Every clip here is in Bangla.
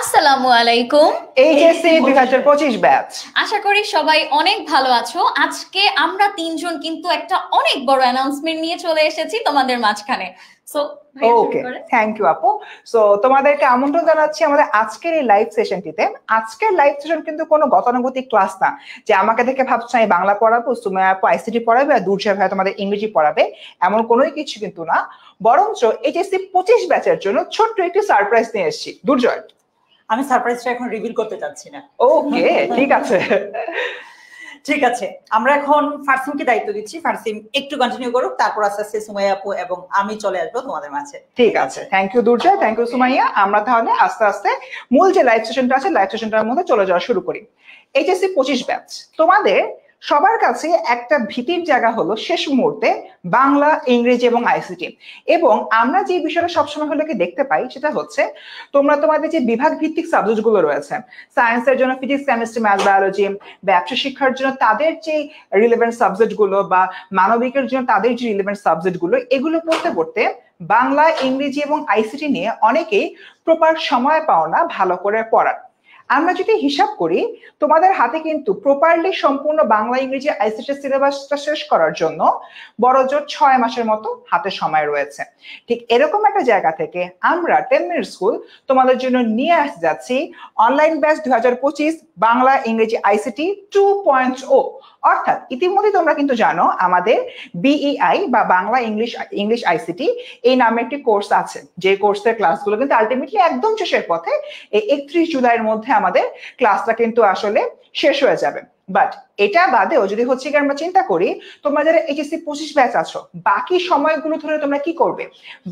আসসালামু আলাইকুম। HSC 2025 batch. আশা করি সবাই অনেক ভালো আছো। আজকে আমরা তিনজন কিন্তু একটা অনেক বড় অ্যানাউন্সমেন্ট নিয়ে চলে এসেছি তোমাদের মাঝখানে। সো ওকে, থ্যাংক ইউ আপু। সো তোমাদেরকে আমন্ত্রণ জানাচ্ছি আমাদের আজকের এই লাইভ সেশনটিতে। আজকের লাইভ সেশন কিন্তু কোনো গতানুগতিক ক্লাস না যে আমাকে দেখে ভাবছো আমি বাংলা পড়াবো, সুমাইয়া আপু আইসিটি পড়াবে আর দুর্জয় ভাই তোমাদের ইংরেজি পড়াবে, এমন কোনোই কিছু কিন্তু না। বরঞ্চ এইচএসসি 25 ব্যাচের জন্য ছোট্ট একটি সারপ্রাইজ নিয়ে এসেছি। দুর্জয়, আমি সারপ্রাইজটা এখন রিভিল করতে চাচ্ছি না। ওকে, ঠিক আছে। ঠিক আছে, আমরা এখন ফারসিমকে দায়িত্ব দিচ্ছি। ফারসিম একটু কন্টিনিউ করুক, তারপর আস্তে আস্তে সুমাইয়া আপু এবং আমি চলে আসবো তোমাদের মাঝে। ঠিক আছে, thank you Durjoy, thank you Sumaiya. আমরা তাহলে আস্তে আস্তে মূল যে লাইভ সেশনটা আছে লাইভ সেশনটার মধ্যে চলে যাওয়া শুরু করি। এইচএসসি 25 ব্যাচ তোমাদের সবার কাছে একটা ভীতির জায়গা হলো শেষ মুহূর্তে বাংলা, ইংরেজি এবং আইসিটি। এবং আমরা যে বিষয়টা সবসময় হলে দেখতে পাই সেটা হচ্ছে তোমরা তোমাদের যে বিভাগ ভিত্তিক সাবজেক্ট গুলো রয়েছে, সায়েন্সের জন্য ফিজিক্স, কেমিস্ট্রি, ম্যাথ, বায়োলজি, ব্যবসা শিক্ষার জন্য তাদের যে রিলেভেন্ট সাবজেক্ট গুলো বা মানবিকের জন্য তাদের যে রিলেভেন্ট সাবজেক্ট গুলো, এগুলো পড়তে পড়তে বাংলা, ইংরেজি এবং আইসিটি নিয়ে অনেকেই প্রপার সময় পাও না ভালো করে পড়ার। আমরা যদি হিসাব করি তোমাদের হাতে কিন্তু প্রপারলি সম্পূর্ণ বাংলা, ইংরেজি, আইসিটি সিলেবাসটা শেষ করার জন্য বড়জোর 6 মাসের মতো হাতে সময় রয়েছে। ঠিক এরকম একটা জায়গা থেকে আমরা 10 মিনিট স্কুল তোমাদের জন্য নিয়ে আসতে যাচ্ছি অনলাইন ব্যাচ 2025 বাংলা, ইংরেজি, আইসিটি 2.0। অর্থাৎ ইতিমধ্যে তোমরা কিন্তু জানো আমাদের বিইআই বা বাংলা, ইংলিশ আইসিটি এই নামে একটি কোর্স আছে, যে কোর্সের ক্লাসগুলো কিন্তু আলটিমেটলি একদম শেষের পথে। এই 31 জুলাইয়ের মধ্যে আমাদের ক্লাসটা কিন্তু আসলে শেষ হয়ে যাবে। বাট এটা বাদেও যদি হচ্ছে কি আমরা চিন্তা করি তোমরা যারা এইচএসসি 25 ব্যাচ আছো, বাকি সময়গুলো ধরে তোমরা কি করবে?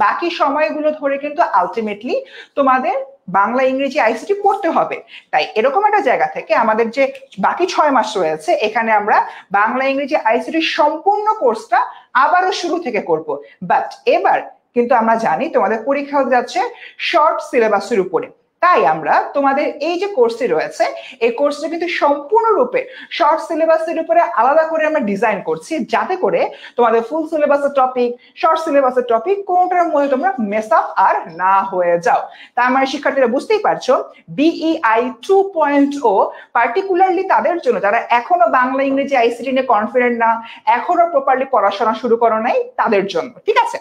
বাকি সময়গুলো ধরে কিন্তু আলটিমেটলি তোমাদের বাংলা, ইংরেজি, আইসিটি পড়তে হবে। তাই এরকম একটা জায়গা থেকে আমাদের যে বাকি 6 মাস রয়েছে এখানে আমরা বাংলা, ইংরেজি, আইসিটি সম্পূর্ণ কোর্সটা আবারও শুরু থেকে করব। বাট এবার কিন্তু আমরা জানি তোমাদের পরীক্ষা হতে যাচ্ছে শর্ট সিলেবাসের উপরে। তাই আমরা তোমাদের এই যে কোর্সটি রয়েছে এই কোর্সটা কিন্তু সম্পূর্ণরূপে শর্ট সিলেবাসের উপরে আলাদা করে আমরা ডিজাইন করছি, যাতে করে তোমাদের ফুল সিলেবাসের টপিক, শর্ট সিলেবাসের টপিক কোনটার মধ্যে তোমরা মেস আপ আর না হয়ে যাও। তার মানে শিক্ষার্থীরা বুঝতেই পারছো বিইআই 2.0 পার্টিকুলারলি তাদের জন্য যারা এখনো বাংলা, ইংরেজি, আইসিটি নিয়ে কনফিডেন্ট না, এখনো প্রপারলি পড়াশোনা শুরু করো নাই তাদের জন্য। ঠিক আছে,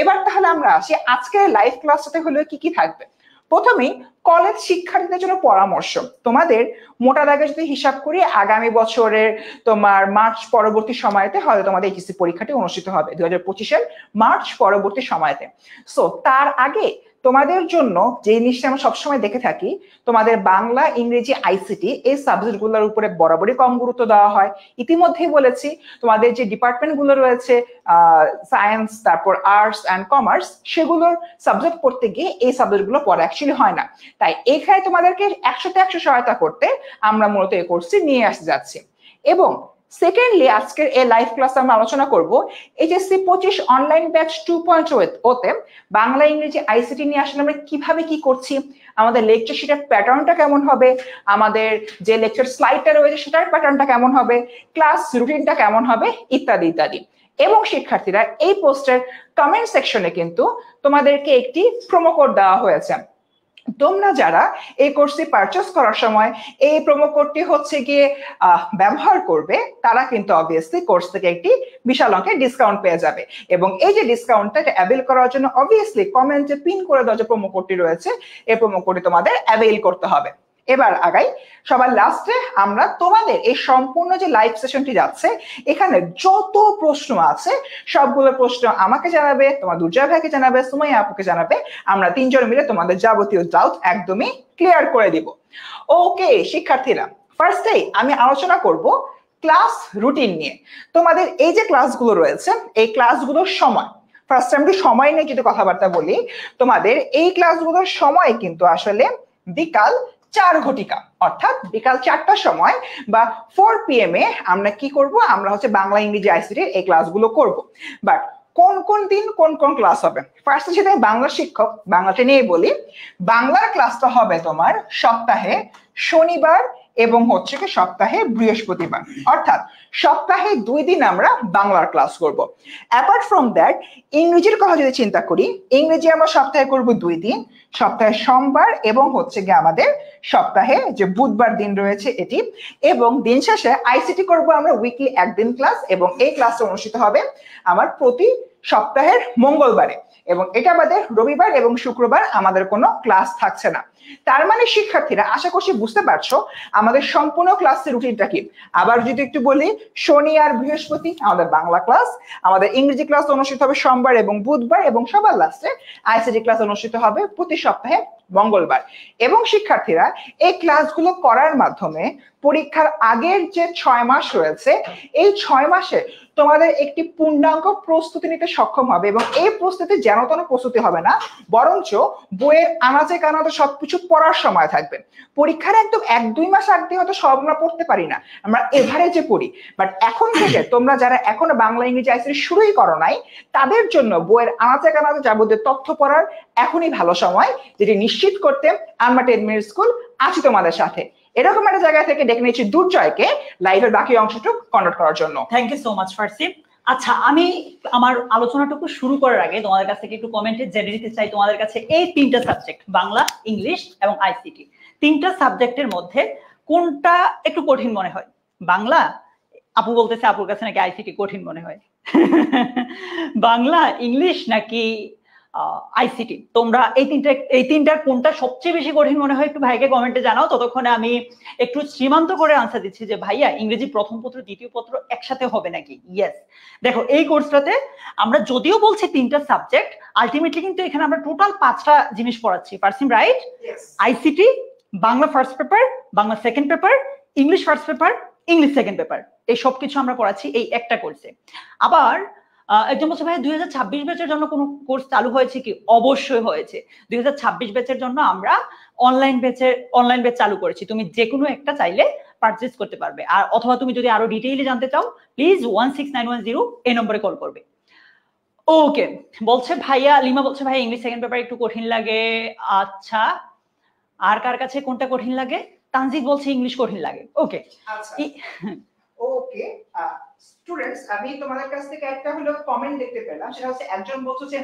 এবার তাহলে আমরা আসি আজকের লাইভ ক্লাসটাতে হলো কি কি থাকবে। প্রথমেই কলেজ শিক্ষার্থীদের জন্য পরামর্শ। তোমাদের মোটা দাগে যদি হিসাব করি আগামী বছরের তোমার মার্চ পরবর্তী সময়তে হয়তো তোমাদের এইচএসসি পরীক্ষাটি অনুষ্ঠিত হবে 2025-এর মার্চ পরবর্তী সময়তে। সো তার আগে তোমাদের জন্য যে জিনিসটা আমরা সবসময় দেখে থাকি, তোমাদের বাংলা, ইংরেজি, আইসিটি এই সাবজেক্ট গুলোর উপরে বরাবরই কম গুরুত্ব দেওয়া হয়। ইতিমধ্যেই বলেছি তোমাদের যে ডিপার্টমেন্ট গুলো রয়েছে সায়েন্স, তারপর আর্টস অ্যান্ড কমার্স, সেগুলোর সাবজেক্ট পড়তে গিয়ে এই সাবজেক্ট গুলো পড়া অ্যাকচুয়ালি হয় না। তাই এখানে তোমাদেরকে 100তে 100 সহায়তা করতে আমরা মূলত এই কোর্সটি নিয়ে আসতে যাচ্ছি। এবং সেকেন্ডলি আজকের এই লাইভ ক্লাসে আমরা আলোচনা করব এইচএসসি 25 অনলাইন ব্যাচ 2.0 তে বাংলা, ইংরেজি, আইসিটি নিয়ে আসলে আমরা কিভাবে কি করছি, আমাদের লেকচার শিটের প্যাটার্নটা কেমন হবে, আমাদের যে লেকচার স্লাইডটা রয়েছে সেটার প্যাটার্নটা কেমন হবে, ক্লাস রুটিনটা কেমন হবে, ইত্যাদি ইত্যাদি। এবং শিক্ষার্থীরা এই পোস্টের কমেন্ট সেকশনে কিন্তু তোমাদেরকে একটি প্রোমো কোড দেওয়া হয়েছে। তোমরা যারা এই কোর্সটি পারচেজ করার সময় এই প্রোমো কোডটি হচ্ছে গিয়ে ব্যবহার করবে তারা কিন্তু অবভিয়াসলি কোর্স থেকে একটি বিশাল অঙ্কের ডিসকাউন্ট পেয়ে যাবে। এবং এই যে ডিসকাউন্টটা অ্যাভেল করার জন্য অবভিয়াসলি কমেন্টে পিন করে দেওয়া যে প্রোমো কোডটি রয়েছে এই প্রোমো কোডটি তোমাদের অ্যাভেল করতে হবে। এবার আগাই, সবার লাস্টে আমরা তোমাদের এই সম্পূর্ণ যে লাইভ সেশনটি যাচ্ছে এখানে যত প্রশ্ন আছে সবগুলো প্রশ্ন আমাকে জানাবে, তোমার দুর্জয় ভাইকে জানাবে, সুমাইয়া আপুকে জানাবে। আমরা তিনজন মিলে তোমাদের যাবতীয় ডাউট একদমই ক্লিয়ার করে দিব। ওকে শিক্ষার্থীরা, ফার্স্টেই আমি আলোচনা করব ক্লাস রুটিন নিয়ে। তোমাদের এই যে ক্লাসগুলো রয়েছে এই ক্লাসগুলোর সময়, ফার্স্ট আমি সময় নিয়ে যদি কথাবার্তা বলি, তোমাদের এই ক্লাসগুলোর সময় কিন্তু আসলে বিকাল 4 ঘটিকা, অর্থাৎ বিকাল 4টার সময় বা 4 PM এ আমরা কি করব, আমরা হচ্ছে বাংলা, ইংরেজি, আইসিটির এই ক্লাসগুলো করব। বাট কোন কোন দিন কোন কোন ক্লাস হবে, ফার্স্টে সেটা বাংলা শিক্ষক, বাংলাটা নিয়ে বলি। বাংলার ক্লাসটা হবে তোমার সপ্তাহে শনিবার এবং হচ্ছে কি সপ্তাহে বৃহস্পতিবার, অর্থাৎ সপ্তাহে 2 দিন আমরা বাংলার ক্লাস করব। অ্যাপার্ট ফ্রম দ্যাট ইংরেজির কথা যদি চিন্তা করি, ইংরেজি আমরা সপ্তাহে করব 2 দিন, সপ্তাহে সোমবার এবং হচ্ছে গিয়ে আমাদের সপ্তাহে যে বুধবার দিন রয়েছে এটি, এবং দিন শেষে আইসিটি করব আমরা উইকলি 1 দিন ক্লাস, এবং এই ক্লাসটা অনুষ্ঠিত হবে আমার প্রতি সপ্তাহের মঙ্গলবারে, এবং এটা বাদে রবিবার এবং শুক্রবার আমাদের কোনো ক্লাস থাকছে না। তার মানে শিক্ষার্থীরা আশা করছি বুঝতে পারছো আমাদের সম্পূর্ণ ক্লাসের রুটিনটা কি। আবার যদি একটু বলি, শনি আর বৃহস্পতি আমাদের বাংলা ক্লাস, আমাদের ইংরেজি ক্লাস অনুষ্ঠিত হবে সোমবার এবং বুধবার, এবং সবার লাস্টে আইসিটি ক্লাস অনুষ্ঠিত হবে প্রতি সপ্তাহে মঙ্গলবার। এবং শিক্ষার্থীরা এই ক্লাসগুলো করার মাধ্যমে পরীক্ষার আগের যে 6 মাস রয়েছে, এই 6 মাসে তোমাদের একটি পূর্ণাঙ্গ প্রস্তুতি নিতে সক্ষম হবে, এবং এই প্রস্তুতি যেন তেন প্রস্তুতি হবে না, বরঞ্চ বইয়ের আনাচে কানাচে সবকিছু পড়ার সময় থাকবে। পরীক্ষার একদম 1-2 মাস আগে হয়তো সব আমরা পড়তে পারি না, আমরা এভারেজে পড়ি, বাট এখন থেকে তোমরা যারা এখনো বাংলা ইংরেজি আইসিটি শুরুই করো নাই, তাদের জন্য বইয়ের আনাচে কানাচে যাবতীয় তথ্য পড়ার এখনই ভালো সময়, যেটি নিশ্চিত করতে আমরা 10 মিনিট স্কুল আছি তোমাদের সাথে। এরকম একটা জায়গা থেকে ডেকে নিয়েছি দুর্জয়কে লাইভের বাকি অংশটুকু কন্ডাক্ট করার জন্য। থ্যাংক ইউ সো মাচ ফার্সিম। আচ্ছা, আমি আমার আলোচনাটুকু শুরু করার আগে তোমাদের কাছ থেকে একটু কমেন্টে জেনে নিতে চাই তোমাদের কাছে এই 3টা সাবজেক্ট বাংলা, ইংলিশ এবং আইসিটি, 3টা সাবজেক্টের মধ্যে কোনটা একটু কঠিন মনে হয়? বাংলা, আপু বলতেছে আপুর কাছে নাকি আইসিটি কঠিন মনে হয়। বাংলা, ইংলিশ নাকি আইসিটি? তোমরা এই তিনটার কোনটা সবচেয়ে বেশি কঠিন মনে হয় একটু ভাইকে কমেন্টে জানাও। ততক্ষণে আমি একটু সীমান্ত করে আনসার দিচ্ছি যে ভাইয়া ইংরেজি প্রথম পত্র দ্বিতীয় পত্র একসাথে হবে নাকি? ইয়েস, দেখো এই কোর্সটাতে আমরা যদিও বলছি 3টা সাবজেক্ট, আলটিমেটলি কিন্তু এখানে আমরা টোটাল 5টা জিনিস পড়াচ্ছি। পারসিম right? ICT, Bangla first paper, Bangla second paper, English first paper, English second paper, এই সবকিছু আমরা পড়াচ্ছি এই একটা কোর্সে। আবার একজন বলছে ভাই 2026 ব্যাচের জন্য কোনো কোর্স চালু হয়েছে কি? অবশ্যই হয়েছে। 2026 ব্যাচের জন্য আমরা অনলাইন ব্যাচ চালু করেছি। তুমি যে কোনো একটা চাইলে পারচেজ করতে পারবে, আর অথবা তুমি যদি আরো ডিটেইলে জানতে চাও প্লিজ 16910 এই নম্বরে কল করবে। ওকে, বলছে ভাইয়া, লিমা বলছে ভাইয়া ইংলিশ সেকেন্ড পেপার একটু কঠিন লাগে। আচ্ছা, আর কার কাছে কোনটা কঠিন লাগে? তানজিদ বলছে ইংলিশ কঠিন লাগে। ওকে ওকে স্টুডেন্টস, আমি তোমাদের কাছ থেকে একটা হলো কমেন্ট দেখতে পেলাম, সেটা হচ্ছে একজন বলছে যে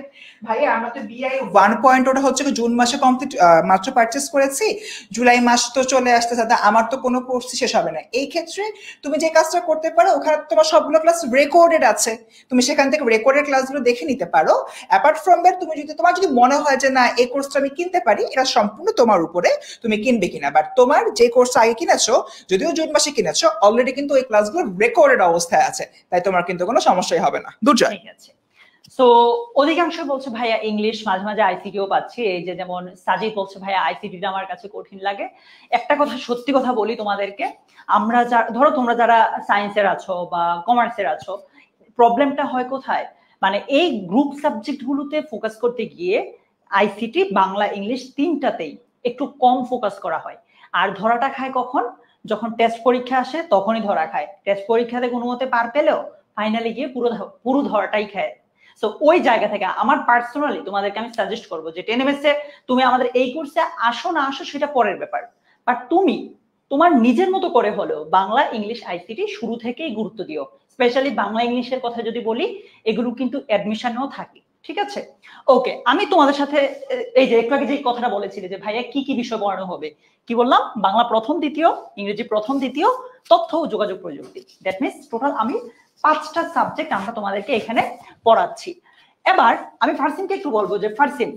ভাইয়া আমরা তো বিআই 1.0 হচ্ছে জুন মাসে কমপ্লিট মাত্র পারচেজ করেছি, জুলাই মাস তো চলে আসতে সাথে আমার তো কোনো কোর্স শেষ হবে না। এই ক্ষেত্রে তুমি যে কাজটা করতে পারো, ওখানে তোমার সবগুলো ক্লাস রেকর্ডেড আছে, তুমি সেখান থেকে রেকর্ডেড ক্লাসগুলো দেখে নিতে পারো। অ্যাপার্ট ফ্রম দ্যাট তোমার যদি মনে হয় যে না এই কোর্সটা আমি কিনতে পারি, এটা সম্পূর্ণ তোমার উপরে, তুমি কিনবে কিনা। বাট তোমার যে কোর্স আগে কিনেছো, যদিও জুন মাসে কিনেছো, অলরেডি কিন্তু ওই ক্লাসগুলো রেকর্ডেড অবস্থায় আছে, তাই তোমার কিন্তু কোনো সমস্যাই হবে না। দুর্জয়, ঠিক আছে। সো অধিকাংশ বলছে ভাইয়া ইংলিশ, মাঝে মাঝে আইসিটিও পাচ্ছি। এই যে যেমন সাজিদ বলছে ভাইয়া আইসিটিটা আমার কাছে কঠিন লাগে। একটা কথা সত্যি কথা বলি তোমাদেরকে, আমরা ধরো তোমরা যারা সায়েন্সের আছো বা কমার্সের আছো, প্রবলেমটা হয় কোথায়? মানে এই গ্রুপ সাবজেক্ট গুলোতে ফোকাস করতে গিয়ে আইসিটি, বাংলা, ইংলিশ 3টাতেই একটু কম ফোকাস করা হয়। আর ধরাটা খায় কখন? যখন টেস্ট পরীক্ষা আসে তখনই ধরা খায়। টেস্ট পরীক্ষাতে কোনো মতে পার পেলেও ফাইনালি গিয়ে পুরো ধরাটাই খায়। সো ওই জায়গা থেকে আমার পার্সোনালি তোমাদেরকে আমি সাজেস্ট করবো যে 10 MS এ তুমি আমাদের এই কোর্সে আসো না আসো সেটা পরের ব্যাপার, বাট তুমি তোমার নিজের মতো করে হলেও বাংলা, ইংলিশ, আইসিটি শুরু থেকেই গুরুত্ব দিও। স্পেশালি বাংলা ইংলিশের কথা যদি বলি, এগুলো কিন্তু অ্যাডমিশনেও থাকে, ঠিক আছে? ওকে, আমি তোমাদের সাথে এই যে একটু আগে যে কথাটা বলেছিলে যে ভাইয়া কি কি বিষয় পড়ানো হবে, কি বললাম? বাংলা প্রথম দ্বিতীয়, ইংরেজি প্রথম দ্বিতীয়, তথ্য ও যোগাযোগ প্রযুক্তি। দ্যাট মিনস টোটাল আমি 5টা সাবজেক্ট আমরা তোমাদেরকে এখানে পড়াচ্ছি। এবার আমি ফারসিমকে একটু বলবো যে ফারসিম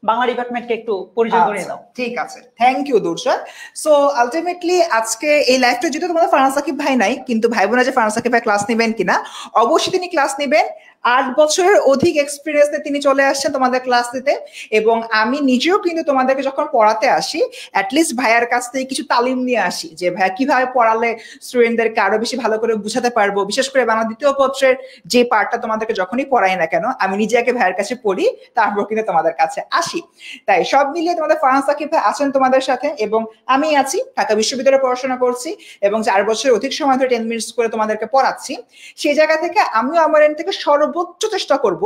বাংলা ডিপার্টমেন্টকে একটু পরিচয় করে দাও। ঠিক আছে, thank you Durjoy. So ultimately আজকে এই লাইভটা যদি তোমাদের ফারহান সাকিব ভাই নাই, কিন্তু ভাই বোনা যে ফারহান সাকিব ভাই ক্লাস নেবেন কিনা, অবশ্যই তিনি ক্লাস নেবেন। 8 বছরের অধিক এক্সপিরিয়েন্সে তিনি চলে আসছেন তোমাদের ক্লাস দিতে, এবং আমি নিজেও কিন্তু তোমাদেরকে যখন পড়াতে আসি অ্যাটলিস্ট ভাইয়ার কাছ থেকে কিছু তালিম নিয়ে আসি যে ভাইয়া কিভাবে পড়ালে স্টুডেন্টদেরকে আরো বেশি ভালো করে বুঝাতে পারবো। বিশেষ করে বাংলা দ্বিতীয় পত্রের যে পার্টটা তোমাদেরকে যখনই পড়াই না কেন, আমি নিজে আগে ভাইয়ের কাছে পড়ি, তারপর কিন্তু তোমাদের কাছে আসি। তাই সব মিলিয়ে তোমাদের ফারহান সাকিব ভাই আছেন তোমাদের সাথে, এবং আমি আছি, ঢাকা বিশ্ববিদ্যালয়ে পড়াশোনা করছি এবং 4 বছরের অধিক সময় ধরে 10 মিনিটস করে তোমাদেরকে পড়াচ্ছি। সেই জায়গা থেকে আমিও আমার এন্ড থেকে সর্ব সর্বোচ্চ চেষ্টা করব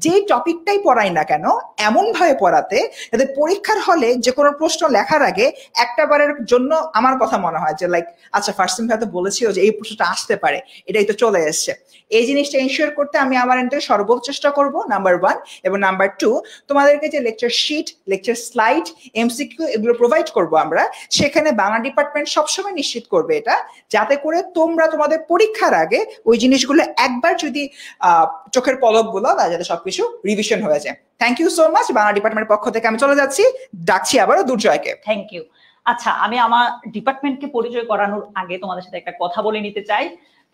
যে টপিকটাই পড়াই না কেন এমন ভাবে পড়াতে যাতে পরীক্ষার হলে যে কোনো প্রশ্ন লেখার আগে একটা বারের জন্য আমার কথা মনে হয় যে লাইক আচ্ছা ফার্স্ট সেম হয়তো বলেছিল যে এই প্রশ্নটা আসতে পারে, এটাই তো চলে এসছে। এই জিনিসটা ইনশিওর করতে আমি আমার এন্ড থেকে সর্বোচ্চ চেষ্টা করব, নাম্বার 1। এবং নাম্বার 2, তোমাদেরকে যে lecture sheet, lecture slide, MCQ এগুলো প্রোভাইড করব আমরা, সেখানে বাংলা ডিপার্টমেন্ট সবসময় নিশ্চিত করবে এটা, যাতে করে তোমরা তোমাদের পরীক্ষার আগে ওই জিনিসগুলো একবার যদি চোখের পলক গুলো যাতে সবকিছু রিভিশন হয়ে যায়। Thank you so much. Bangla ডিপার্টমেন্টের পক্ষ থেকে আমি চলে যাচ্ছি, ডাকছি আবারও দুর্জয়কে। Thank you. আচ্ছা, আমি আমার ডিপার্টমেন্টকে পরিচয় করানোর আগে তোমাদের সাথে একটা কথা বলে নিতে চাই।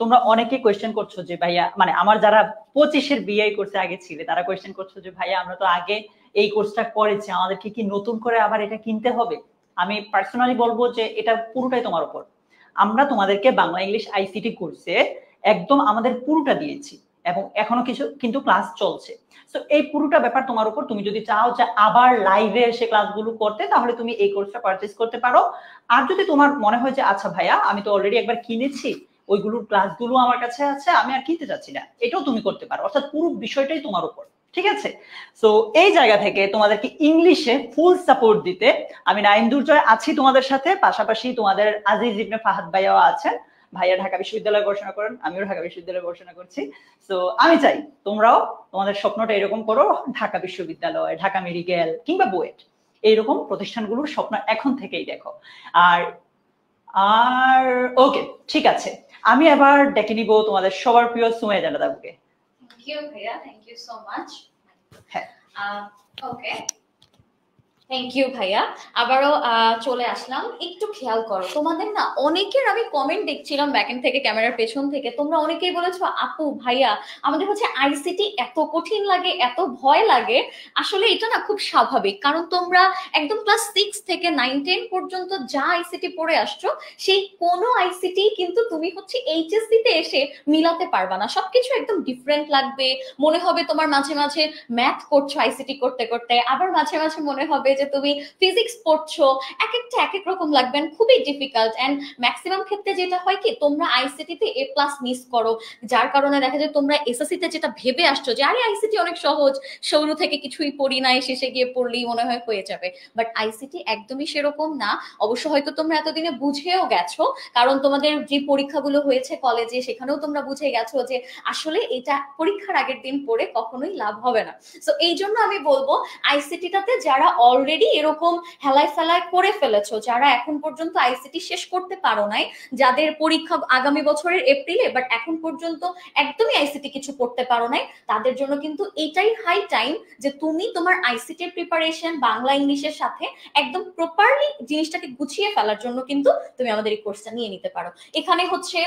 তোমরা অনেকে কোয়েশ্চেন করছো যে ভাইয়া, মানে আমার যারা 25-এর বিআই কোর্সে আগে ছিল তারা কোয়েশ্চেন করছো যে ভাইয়া আমরা তো আগে এই কোর্সটা করেছি, আমাদেরকে কি নতুন করে আবার এটা কিনতে হবে? আমি পার্সোনালি বলবো যে এটা পুরোটাই তোমার উপর। আমরা তোমাদেরকে বাংলা ইংলিশ আইসিটি কোর্সে একদম আমাদের পুরোটা দিয়েছি এবং এখনো কিছু কিন্তু ক্লাস চলছে। তো এই পুরোটা ব্যাপার তোমার উপর। তুমি যদি চাও যে আবার লাইভে এসে ক্লাসগুলো করতে, তাহলে তুমি এই কোর্সটা পারচেজ করতে পারো। আর যদি তোমার মনে হয় যে আচ্ছা ভাইয়া আমি তো অলরেডি একবার কিনেছি, ওইগুলোর ক্লাসগুলো আমার কাছে আছে, আমি আর কিনতে চাচ্ছি না, এটাও তুমি করতে পারো। অর্থাৎ পুরো বিষয়টাই তোমার উপর, ঠিক আছে? সো এই জায়গা থেকে তোমাদেরকে ইংলিশে ফুল সাপোর্ট দিতে আমি নাইম দুর্জয় আছি তোমাদের সাথে। পাশাপাশি তোমাদের আজিজ ইবনে ফাহাদ ভাইয়াও আছেন। ভাইয়া ঢাকা বিশ্ববিদ্যালয়ে পড়াশোনা করেন, আমিও ঢাকা বিশ্ববিদ্যালয়ে পড়াশোনা করছি। সো আমি চাই তোমরাও তোমাদের স্বপ্নটা এরকম করো, ঢাকা বিশ্ববিদ্যালয়, ঢাকা মেডিকেল কিংবা বুয়েট এইরকম প্রতিষ্ঠানগুলোর স্বপ্ন এখন থেকেই দেখো। আর আর ওকে, ঠিক আছে, আমি এবার ডেকে নিব তোমাদের সবার প্রিয় সুমাইয়া জান্নাত আপুকে। থ্যাংক ইউ ভাইয়া, থ্যাংক ইউ সো মাচ। হ্যাঁ, ওকে, থ্যাংক ইউ ভাইয়া। আবারও চলে আসলাম। একটু খেয়াল করো, তোমাদের না অনেকের আমি কমেন্ট দেখছিলাম ব্যাকএন্ড থেকে, ক্যামেরার পেছন থেকে, তোমরা অনেকেই বলেছো আপু ভাইয়া আমাদের হচ্ছে আইসিটি এত কঠিন লাগে, এত ভয় লাগে। আসলে এটা না খুব স্বাভাবিক, কারণ তোমরা একদম ক্লাস 6 থেকে 9, 10 পর্যন্ত যা আইসিটি পড়ে আসছো, সেই কোনো আইসিটি কিন্তু তুমি হচ্ছে এইচএসসি তে এসে মিলাতে পারবা না। সবকিছু একদম ডিফারেন্ট লাগবে। মনে হবে তোমার মাঝে মাঝে ম্যাথ করছো আইসিটি করতে করতে, আবার মাঝে মাঝে মনে হবে যে তুমি ফিজিক্স পড়ছো, এক একটা এক এক রকম লাগবে, খুবই ডিফিকাল্ট। এন্ড ম্যাক্সিমাম ক্ষেত্রে যেটা হয় কি, তোমরা আইসিটি তে এ প্লাস মিস করো, যার কারণে দেখা যায় তোমরা এসএসসি তে যেটা ভেবে আসছো যে আরে আইসিটি অনেক সহজ, শুরু থেকে কিছুই পড়ি নাই, শেষে গিয়ে পড়লেই মনে হয় হয়ে যাবে। বাট আইসিটি একদমই সেরকম না। অবশ্য হয়তো তোমরা এতদিনে বুঝেও গেছো, কারণ তোমাদের যে পরীক্ষাগুলো হয়েছে কলেজে, সেখানেও তোমরা বুঝে গেছো যে আসলে এটা পরীক্ষার আগের দিন পড়ে কখনোই লাভ হবে না। সো এই জন্য আমি বলবো আইসিটিটাতে যারা অলরেডি এরকম হেলায় ফেলায় করে ফেলেছো, যারা এখন পর্যন্ত আইসিটি শেষ করতে পারো নাই, যাদের পরীক্ষা আগামী বছরের এপ্রিলে, বাট এখন পর্যন্ত একদমই আইসিটি কিছু করতে পারো নাই, তাদের জন্য কিন্তু এটাই হাই টাইম যে তুমি তোমার আইসিটি প্রিপারেশন বাংলা ইংলিশের সাথে একদম প্রপারলি জিনিসটাকে গুছিয়ে ফেলার জন্য কিন্তু তুমি আমাদের এই কোর্সটা নিয়ে নিতে পারো। এখানে হচ্ছে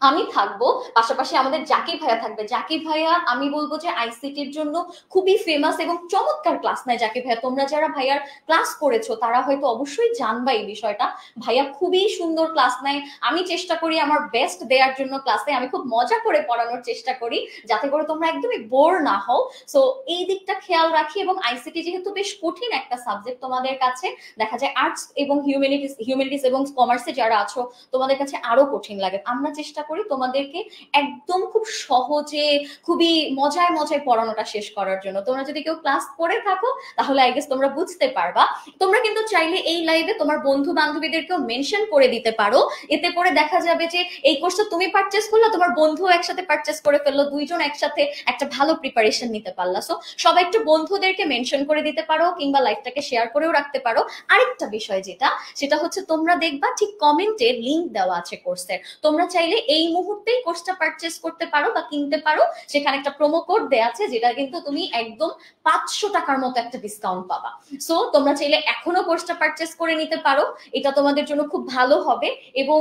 আমি থাকবো, পাশাপাশি আমাদের জাকির ভাইয়া থাকবে। জাকির ভাইয়া আমি বলবো যে আইসিটির জন্য খুবই ফেমাস এবং চমৎকার ক্লাস নেয় জাকির ভাইয়া। তোমরা যারা ভাইয়ার ক্লাস করেছো তারা হয়তো অবশ্যই জানবা এই বিষয়টা। ভাইয়া খুবই সুন্দর ক্লাস নেয়। আমি চেষ্টা করি আমার বেস্ট দেওয়ার জন্য ক্লাসে, আমি খুব মজা করে পড়ানোর চেষ্টা করি যাতে করে তোমরা একদমই বোর না হও। সো এই দিকটা খেয়াল রাখি। এবং আইসিটি যেহেতু বেশ কঠিন একটা সাবজেক্ট তোমাদের কাছে, দেখা যায় আর্টস এবং হিউম্যানিটিস এবং কমার্সে যারা আছো তোমাদের কাছে আরো কঠিন লাগে। আমরা চেষ্টা করি তোমাদেরকে একদম খুব সহজে, খুবই মজায় মজায় পড়ানোটা শেষ করার জন্য। তোমরা যদি কেউ ক্লাস করে থাকো তাহলে আই গেস তোমরা বুঝতে পারবা। তোমরা কিন্তু চাইলে এই লাইভে তোমার বন্ধু বান্ধবীদেরকেও মেনশন করে দিতে পারো, এতে করে দেখা যাবে যে এই কোর্সটা তুমি পারচেস করলে, তোমার বন্ধু একসাথে পারচেস করে ফেললো, দুইজন একসাথে একটা ভালো প্রিপারেশন নিতে পারলা। সো সবাই একটু বন্ধুদেরকে মেনশন করে দিতে পারো, কিংবা লাইভটাকে শেয়ার করেও রাখতে পারো। আরেকটা বিষয় সেটা হচ্ছে তোমরা দেখবা ঠিক কমেন্টে লিংক দেওয়া আছে কোর্সের, তোমরা চাইলে এই মুহূর্তেই কোর্সটা পারচেস করতে পারো বা কিনতে পারো। সেখানে একটা প্রোমো কোড দেয়া আছে, যেটা কিন্তু তুমি একদম 500 টাকার মতো একটা ডিসকাউন্ট পাবা। সো তোমরা চাইলে এখনো কোর্সটা পারচেস করে নিতে পারো, এটা তোমাদের জন্য খুব ভালো হবে। এবং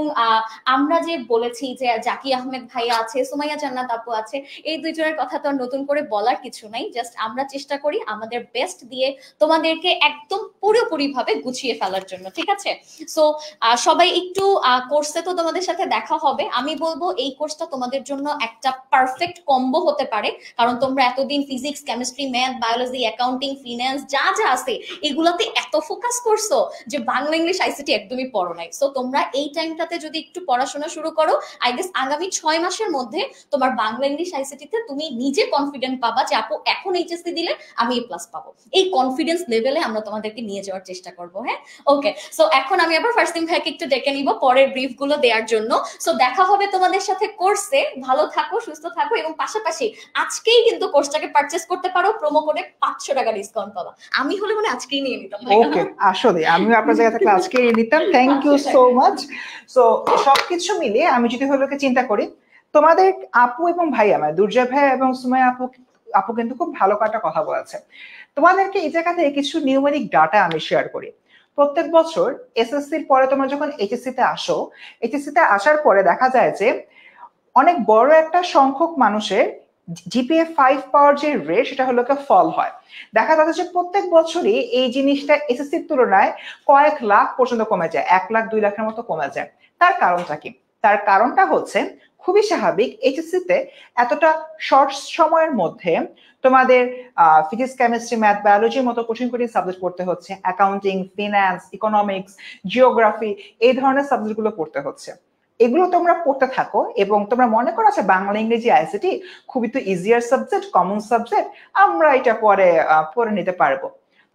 আমরা যে বলেছি যে জাকি আহমেদ ভাইয়া আছে, সুমাইয়া জান্নাত আপু আছে, এই দুইজনের কথা তো আর নতুন করে বলার কিছু নাই। জাস্ট আমরা চেষ্টা করি আমাদের বেস্ট দিয়ে তোমাদেরকে একদম পুরোপুরি ভাবে গুছিয়ে ফেলার জন্য, ঠিক আছে? সো সবাই একটু কোর্সে তো তোমাদের সাথে দেখা হবে। আমি বলবো এই কোর্সটা তোমাদের জন্য একটা পারফেক্ট কম্বো হতে পারে, কারণ তোমরা এতদিন physics, chemistry, math, biology, accounting, finance যা যা আছে এগুলাতে এত ফোকাস করছো যে বাংলা ইংলিশ আইসিটি একদমই পড়ো নাই। সো তোমরা এই টাইমটাতে যদি একটু পড়াশোনা শুরু করো, আই গেস আগামী 6 মাসের মধ্যে তোমার বাংলা ইংলিশ আইসিটিতে তুমি নিজে কনফিডেন্ট পাবা যে আপু এখন এইচএসসি দিলে আমি এ প্লাস পাবো। এই কনফিডেন্স লেভেলে আমরা তোমাদেরকে নিয়ে যাওয়ার চেষ্টা করবো। হ্যাঁ, ওকে। সো এখন আমি আবার ফারসিম ভাইকে একটু ডেকে নিব পরের ব্রিফ গুলো দেওয়ার জন্য। সো দেখা হবে তোমাদের সাথে কোর্সে। ভালো থাকো, সুস্থ থাকো, এবং পাশাপাশি আজকেই কিন্তু কোর্সটাকে পারচেজ করতে পারো, প্রোমো কোডে 500 টাকা ডিসকাউন্ট পাবা। আমি হলে মানে আজকেই নিয়ে নিতাম। ওকে, আসলে আমিও আপনার জায়গা থেকে আজকেই নিতাম। Thank you so much. So সবকিছু মিলিয়ে আমি যদি হলোকে চিন্তা করি, তোমাদের আপু এবং ভাইয়া মানে দুর্জয় ভাই এবং সুমাইয়া আপু কিন্তু খুব ভালো একটা কথা বলেছে। তোমাদেরকে এই জায়গা থেকে কিছু নিউমেরিক ডাটা আমি শেয়ার করি। প্রত্যেক বছর এসএসসির পরে তোমরা যখন এইচএসসি তে আসো, এইচএসসি তে আসার পরে দেখা যায় যে অনেক বড় একটা সংখ্যক মানুষের জিপিএ 5 পাওয়ার যে রেট সেটা হলো ফল হয়। দেখা যাচ্ছে যে প্রত্যেক বছরই এই জিনিসটা এসএসসির তুলনায় কয়েক লাখ পর্যন্ত কমে যায়, 1 লাখ 2 লাখের মতো কমে যায়। তার কারণটা কি? তার কারণটা হচ্ছে খুবই স্বাভাবিক, এইচএসসি তে এতটা শর্ট সময়ের মধ্যে তোমাদের ফিজিক্স, কেমিস্ট্রি, ম্যাথ, বায়োলজির মতো কঠিন কঠিন সাবজেক্ট পড়তে হচ্ছে, অ্যাকাউন্টিং, ফিন্যান্স, ইকোনমিক্স, জিওগ্রাফি, এই ধরনের সাবজেক্টগুলো পড়তে হচ্ছে। এগুলো তোমরা পড়তে থাকো এবং তোমরা মনে করো যে বাংলা ইংরেজি আইসিটি খুবই তো ইজিয়ার সাবজেক্ট, কমন সাবজেক্ট, আমরা এটা পরে পড়ে নিতে পারবো।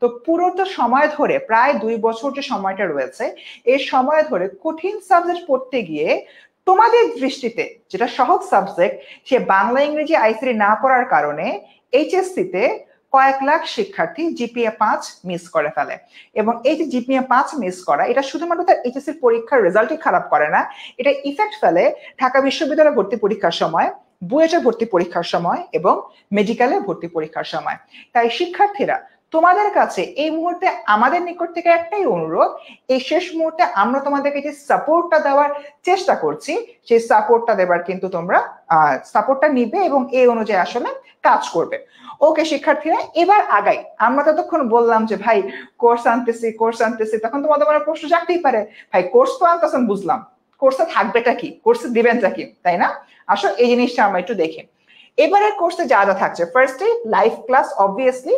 তো পুরো তো সময় ধরে প্রায় 2 বছর যে সময়টা রয়েছে, এই সময় ধরে কঠিন সাবজেক্ট পড়তে গিয়ে তোমাদের দৃষ্টিতে যেটা সহজ সাবজেক্ট সে বাংলা ইংরেজি আইসিটি না পড়ার কারণে এইচএসসি তে কয়েক লাখ শিক্ষার্থী জিপিএ 5 মিস করে ফেলে। এবং এই যে জিপিএ 5 মিস করা, এটা শুধুমাত্র তার এইচএসসি পরীক্ষার রেজাল্টই খারাপ করে না, এটা ইফেক্ট ফেলে ঢাকা বিশ্ববিদ্যালয়ে ভর্তি পরীক্ষার সময়, বুয়েটে ভর্তি পরীক্ষার সময় এবং মেডিকেলে ভর্তি পরীক্ষার সময়। তাই শিক্ষার্থীরা তোমাদের কাছে এই মুহূর্তে আমাদের নিকট থেকে একটাই অনুরোধ, এই শেষ মুহূর্তে আমরা তোমাদেরকে যে সাপোর্টটা দেওয়ার চেষ্টা করছি সেই সাপোর্টটা দেবার কিন্তু তোমরা সাপোর্টটা নিবে এবং এই অনুযায়ী আসলে কাজ করবে। ওকে শিক্ষার্থীরা, এবার আগাই। আমরা ততক্ষণ বললাম যে ভাই কোর্স আনতেছি, তখন তোমাদের মনে প্রশ্ন জাগতেই পারে, ভাই কোর্স তো আনতেছেন বুঝলাম, কোর্সে থাকবেটা কি, কোর্সে দিবেনটা কি, তাই না? আসলে এই জিনিসটা আমরা একটু দেখি। এবারের কোর্সে যা যা থাকছে, ফার্স্টে লাইভ ক্লাস। অবভিয়াসলি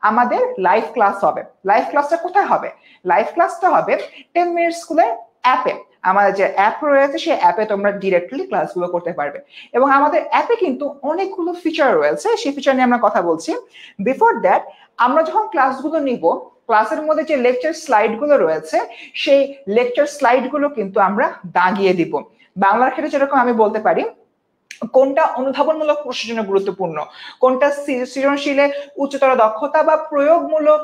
আমাদের লাইভ ক্লাস হবে। লাইভ ক্লাসটা কোথায় হবে? লাইভ ক্লাসটা হবে 10 মিনিট স্কুলের অ্যাপে। আমাদের যে অ্যাপ রয়েছে সেই অ্যাপে তোমরা ডিরেক্টলি ক্লাসগুলো করতে পারবে এবং আমাদের অ্যাপে কিন্তু অনেকগুলো ফিচার রয়েছে, সেই ফিচার নিয়ে আমরা কথা বলছি। বিফোর দ্যাট আমরা যখন ক্লাসগুলো নিব, ক্লাসের মধ্যে যে লেকচার স্লাইডগুলো রয়েছে সেই লেকচার স্লাইডগুলো কিন্তু আমরা দাগিয়ে দিব। বাংলার ক্ষেত্রে যেরকম আমি বলতে পারি কোনটা অনুধাবনমূলক প্রশ্নের জন্য গুরুত্বপূর্ণ, কোনটা সৃজনশীলে উচ্চতর দক্ষতা বা প্রয়োগমূলক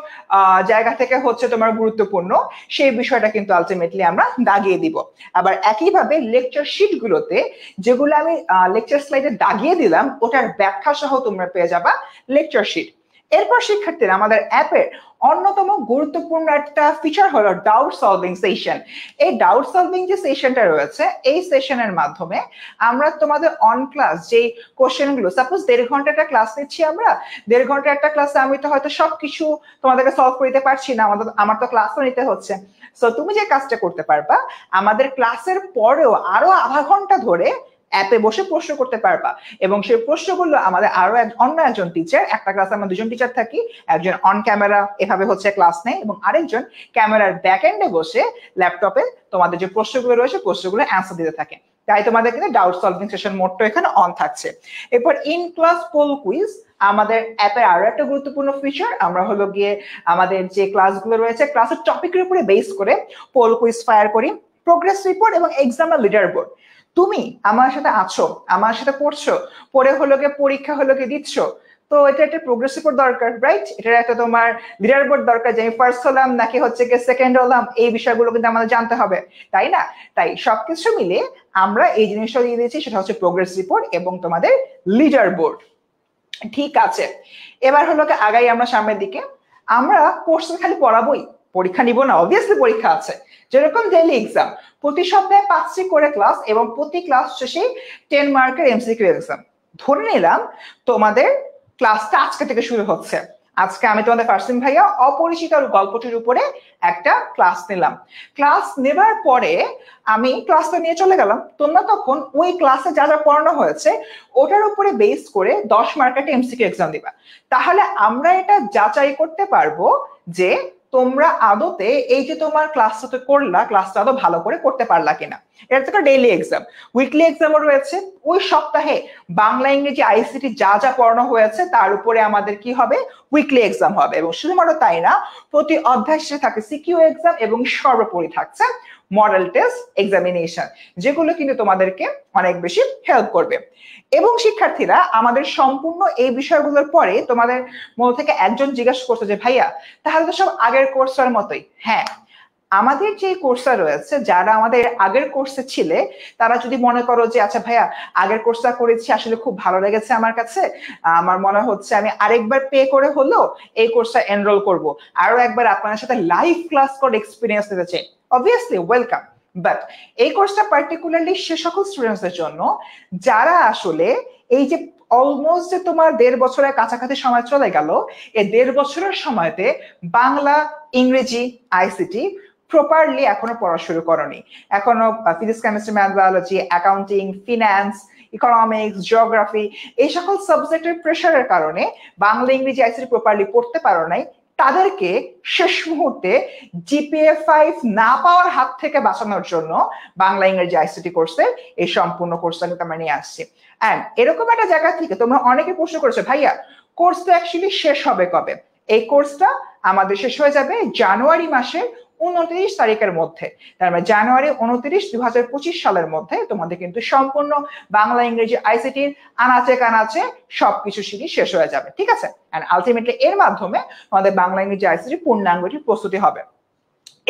জায়গা থেকে হচ্ছে তোমার গুরুত্বপূর্ণ, সেই বিষয়টা কিন্তু আলটিমেটলি আমরা দাগিয়ে দিব। আবার একইভাবে লেকচার শিটগুলোতে যেগুলো আমি লেকচার স্লাইডে দাগিয়ে দিলাম ওটার ব্যাখ্যা সহ তোমরা পেয়ে যাবা লেকচার শিট। এরপর শিক্ষার্থীরা আমাদের অ্যাপের অন্যতম গুরুত্বপূর্ণ একটা ফিচার হলো ডাউট সলভিং সেশন। এই ডাউট সলভিং যে সেশনটা রয়েছে, এই সেশনের মাধ্যমে আমরা তোমাদের অন ক্লাস যে কোশ্চেনগুলো, সাপোজ 1.5 ঘন্টা একটা ক্লাস নিচ্ছি আমরা, 1.5 ঘন্টা একটা ক্লাসে আমি তো হয়তো সবকিছু তোমাদেরকে সলভ করে দিতে পারছি না, আমার তো ক্লাসও নিতে হচ্ছে। সো তুমি যে কাজটা করতে পারবা, আমাদের ক্লাসের পরেও আরো আধা ঘন্টা ধরে অ্যাপে বসে প্রশ্ন করতে পারবা এবং সেই প্রশ্নগুলো আমাদের আরো অন্য একজন টিচার, একটা ক্লাসে আমরা 2জন টিচার থাকি, একজন অন ক্যামেরা এভাবে হচ্ছে ক্লাস নেয় এবং আরেকজন ক্যামেরার ব্যাক এন্ডে বসে ল্যাপটপে তোমাদের যে প্রশ্নগুলো রয়েছে প্রশ্নগুলো অ্যান্সার দিতে থাকে। তাই তোমাদের কিন্তু ডাউট সলভিং সেশন মোডটা এখানে অন থাকছে। এরপর ইন ক্লাস পোল কুইজ আমাদের অ্যাপের আরো একটা গুরুত্বপূর্ণ ফিচার। আমরা হলো গিয়ে আমাদের যে ক্লাসগুলো রয়েছে ক্লাসের টপিকের উপরে বেস করে পোল কুইজ ফায়ার করি, প্রোগ্রেস রিপোর্ট এবং এক্সামের লিডার বোর্ড। তুমি আমার সাথে আছো, আমার সাথে পড়ছো, পড়ে হলো গিয়ে পরীক্ষা হলো গিয়ে দিচ্ছ, তো এটা একটা প্রোগ্রেস রিপোর্ট দরকার, রাইট? এটা একটা তোমার লিডার বোর্ড দরকার যে আমি ফার্স্ট হলাম নাকি হচ্ছে গিয়ে সেকেন্ড হলাম, এই বিষয়গুলো কিন্তু আমাদের জানতে হবে, তাই না? তাই সবকিছু মিলে আমরা এই জিনিসটা দিয়ে দিয়েছি, সেটা হচ্ছে প্রোগ্রেস রিপোর্ট এবং তোমাদের লিডার বোর্ড। ঠিক আছে, এবার হলো আগাই আমরা সামনের দিকে। আমরা কোর্সে খালি পড়াবোই, পরীক্ষা নিব না, অবভিয়াসলি পরীক্ষা আছে। যেরকম ডেইলি এক্সাম, প্রতি সপ্তাহে 5টি করে ক্লাস এবং প্রতি ক্লাস শেষে 10 মার্কের এমসিকিউ এক্সাম। ধরে নিলাম তোমাদের ক্লাসটা আজকে থেকে শুরু হচ্ছে, আজকে আমি তোমাদের ফারসিন ভাইয়া অপরিচিত গল্পটির উপরে একটা ক্লাস নিলাম। ক্লাস নেবার পরে আমি ক্লাসটা নিয়ে চলে গেলাম, তোমরা তখন ওই ক্লাসে যা যা পড়ানো হয়েছে ওটার উপরে বেস করে 10 মার্কের এমসিকিউ এক্সাম দিবা। তাহলে আমরা এটা যাচাই করতে পারবো যে তোমরা আদতে এই যে তোমার ক্লাসটা করলা, ক্লাসটা আদৌ ভালো করে করতে পারলা কিনা। এটা তো ডেইলি এক্সাম, উইকলি এক্সামও রয়েছে। ওই সপ্তাহে বাংলা ইংরেজি আইসিটি যা যা পড়ানো হয়েছে তার উপরে আমাদের কি হবে, উইকলি এক্সাম হবে। এবং শুধুমাত্র তাই না, প্রতি অধ্যায় শেষে থাকে সিকিউ এক্সাম এবং সর্বোপরি থাকছে মডেল টেস্ট এক্সামিনেশন, যেগুলো কিন্তু তোমাদেরকে অনেক বেশি হেল্প করবে। এবং শিক্ষার্থীরা, আমাদের সম্পূর্ণ এই বিষয়গুলোর পরে তোমাদের মধ্যে থেকে একজন জিজ্ঞাসা করছে যে ভাইয়া তাহলে তো সব আগের কোর্সের মতোই। হ্যাঁ, আমাদের যে কোর্সটা রয়েছে, যারা আমাদের আগের কোর্সে ছিলে তারা যদি মনে করো যে আচ্ছা ভাইয়া আগের কোর্সটা করেছি আসলে খুব ভালো লেগেছে আমার কাছে, আমার মনে হচ্ছে আমি আরেকবার পে করে হলো এই কোর্সটা এনরোল করব, আরো একবার আপনার সাথে লাইভ ক্লাস করে এক্সপিরিয়েন্স নিতে চাই, অবভিয়াসলি ওয়েলকাম। বাট এই কোর্সটা পার্টিকুলারলি সে সকল স্টুডেন্টসদের জন্য যারা আসলে এই যে অলমোস্ট যে তোমার 1.5 বছরের কাছাকাছি সময় চলে গেল, এই 1.5 বছরের সময়তে বাংলা ইংরেজি আইসিটি প্রপারলি এখনো পড়া শুরু করনি। এখনো physics chemistry math biology accounting finance economics geography এই সকল সাবজেক্টের প্রেশারের কারণে বাংলা ইংরেজি আইসিটি প্রপারলি পড়তে পারো নাই, তাদেরকে শেষ মুহূর্তে জিপিএ 5 না পাওয়ার হাত থেকে বাঁচানোর জন্য বাংলা ইংরেজি আইসিটি কোর্সের এই সম্পূর্ণ কোর্সটা কিন্তু আমরা নিয়ে আসছি। এন্ড এরকম একটা জায়গা থেকে তোমরা অনেকে প্রশ্ন করেছো ভাইয়া কোর্সটা অ্যাকচুয়ালি শেষ হবে কবে। এই কোর্সটা আমাদের শেষ হয়ে যাবে জানুয়ারি মাসের 29 তারিখের মধ্যে। তার মানে জানুয়ারি 29, 2025 সালের মধ্যে তোমাদের কিন্তু সম্পূর্ণ বাংলা ইংরেজি আইসিটির আনাচে কানাচে সবকিছু শিখে শেষ হয়ে যাবে, ঠিক আছে। এন্ড আলটিমেটলি এর মাধ্যমে তোমাদের বাংলা ইংরেজি আইসিটি পূর্ণাঙ্গটির প্রস্তুতি হবে।